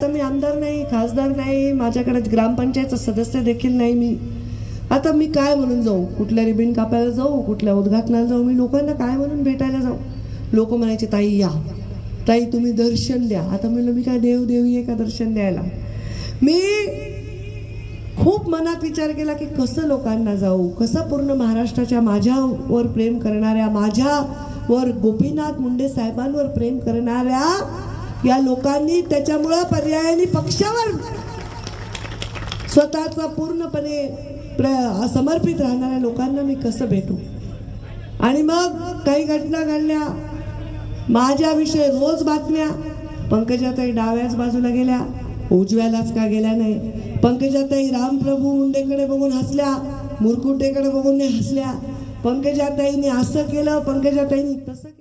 आता मी आमदार नाही, खासदार नाही, माझ्याकडे ग्रामपंचायतचा सदस्य देखील नाही. मी आता मी काय म्हणून जाऊ? कुठल्या रिबीन कापायला जाऊ, कुठल्या उद्घाटनाला जाऊ? मी लोकांना काय म्हणून भेटायला जाऊ? लोक म्हणायचे ताई या, ताई तुम्ही दर्शन द्या. आता म्हणलं मी काय देव देवी आहे का दर्शन द्यायला? मी खूप मनात विचार केला की कसं लोकांना जाऊ, कसं पूर्ण महाराष्ट्राच्या माझ्यावर प्रेम करणाऱ्या, माझ्यावर गोपीनाथ मुंडे साहेबांवर प्रेम करणाऱ्या या लोकांनी, त्याच्यामुळं पर्यायाने पक्षावर स्वतःचा पूर्णपणे समर्पित राहणाऱ्या लोकांना मी कसं भेटू? आणि मग काही घटना घडल्या, माझ्याविषयी रोज बातम्या. पंकजाताई डाव्याच बाजूला गेल्या, उजव्यालाच का गेल्या नाही? पंकजाताई रामप्रभू मुंडेकडे बघून हसल्या, मुरकुटेकडे बघून हसल्या. पंकजाताईने असं केलं, पंकजाताईने तसं